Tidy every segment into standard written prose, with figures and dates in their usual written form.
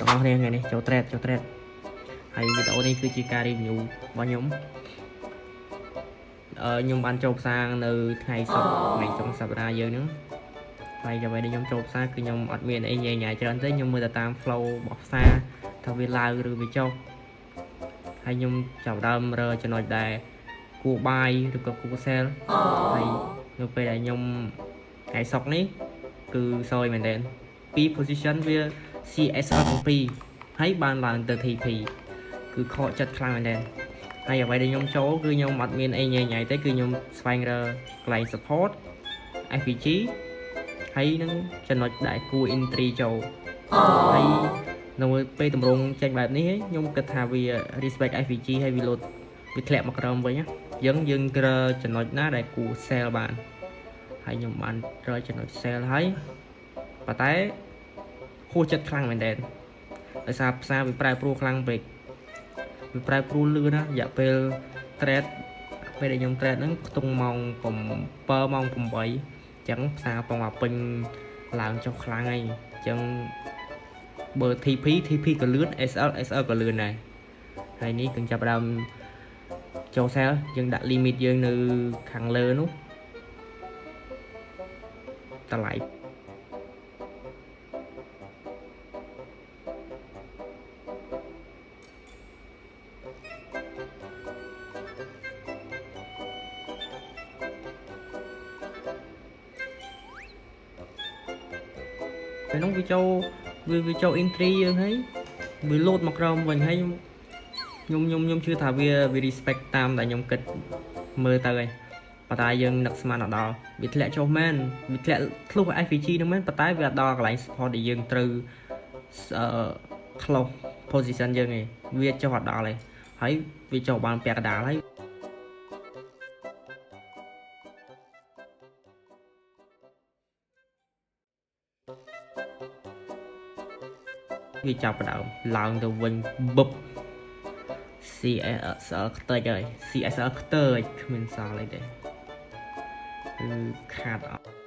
ទាំងអស់គ្នាថ្ងៃនេះចូល trade ហើយវីដេអូនេះគឺជាការ review របស់ខ្ញុំខ្ញុំបានចូលផ្សារនៅថ្ងៃសុក្រថ្ងៃចុងសប្តាហ៍យើងហ្នឹងហើយអ្វីដែលខ្ញុំចូលផ្សារគឺខ្ញុំអត់មានអីញ៉ៃញ៉ៃច្រើនទេខ្ញុំមើលតែតាម flow របស់ផ្សារថាវាឡើងឬវាចុះហើយខ្ញុំចាប់ដើមរើចំណុចដែលគួរ buy ឬក៏គួរ sell ហើយនៅពេលដែលខ្ញុំថ្ងៃសុក្រនេះគឺសយមែនទែនពី position វា CSL ទាំងពីរហើយបានឡើងទៅ TP គឺខកចិត្តខ្លាំងមែនទែនហើយអ្វីដែលខ្ញុំចូលគឺខ្ញុំអត់មានអីញ៉ៃញ៉ៃទេគឺខ្ញុំស្វែងរកកន្លែង support FVG ហើយនឹងចំណុចដែលគួរ entry ចូលហើយនៅពេលតម្រង់ចេញបែបនេះខ្ញុំគិតថាវា respect FVG ហើយវាលោតវាធ្លាក់មកក្រោមវិញយើងរើចំណុចណាដែលគួរ sell បានហើយខ្ញុំបានរើចំណុច sell ហើយប៉ុន្តែហួសចិត្តខ្លាំងមែនទែនដោយសារផ្សារវាប្រែប្រួលខ្លាំងពេកវាប្រែប្រួលលឿនណារយៈពេល trade ពេលដែលខ្ញុំ trade ហ្នឹងខ្ទង់ម៉ោង7ម៉ោង8អញ្ចឹងផ្សារបងមកពេញឡើងចុះខ្លាំងហើយអញ្ចឹងបើ TP ក៏លឿន SL ក៏លឿនដែរហើយនេះគឺចាប់ដើមចូល sell យើងដាក់ limit យើងនៅខាងលើនោះតម្លៃពេលនោះវាចូល entry យើងហើយវាលោតមកក្រោមវិញហើយខ្ញុំជឿថាវា respect តាមដែលខ្ញុំគិតមើលទៅហើយប៉ុន្តែយើងនឹកស្មានអត់ដល់វាធ្លាក់ចុះមែនវាធ្លាក់ធ្លុះ FVG ហ្នឹងមែនប៉ុន្តែវាអត់ដល់កន្លែង support ដែលយើងត្រូវclose position យើងឯងវាចុះអត់ដល់ឯងហើយវាចុះបានពាក់កណ្ដាលហើយវាចាប់ផ្ដើមឡើងទៅវិញបឹប CSL ខ្ទេចហើយ CSL ខ្ទេចគ្មានសល់អីទេគឺខាតអត់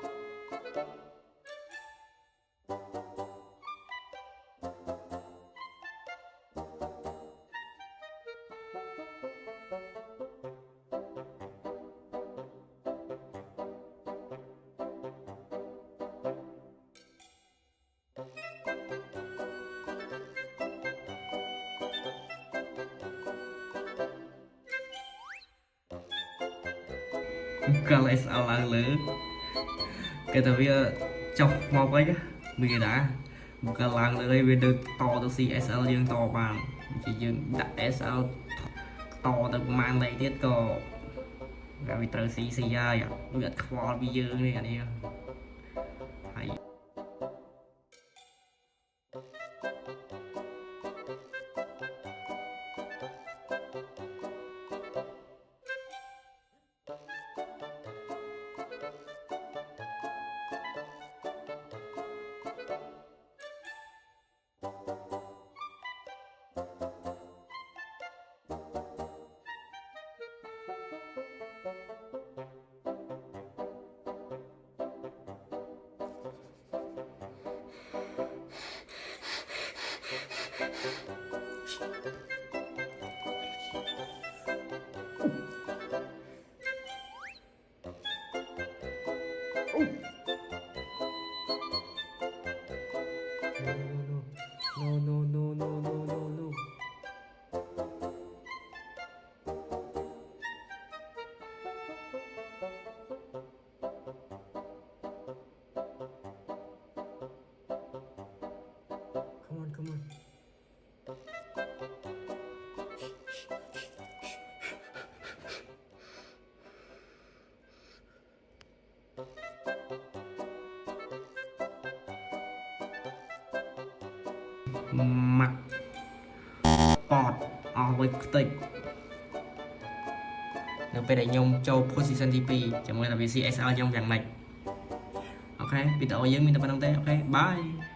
កាល SL ឡើងលើគេថាវាចុះមកវិញវាដែរកាលឡើងលើហើយវាទៅតទៅ CSL យើងតបានជាយើងដាក់ SL តទៅប្រហែលលេខទៀតក៏វាត្រូវ CC ហើយវាអត់ខ្វល់ពីយើងនេះអានេះហើយNo. Come on. Mặt bọt với tíchនៅពេលដែលខ្ញុំចូល position ទី2ជាមួយ CSL ខ្ញុំយ៉ាងម៉េចអូខេវីដេអូយើងមានតែប៉ុណ្្នឹងទេអូខេ bye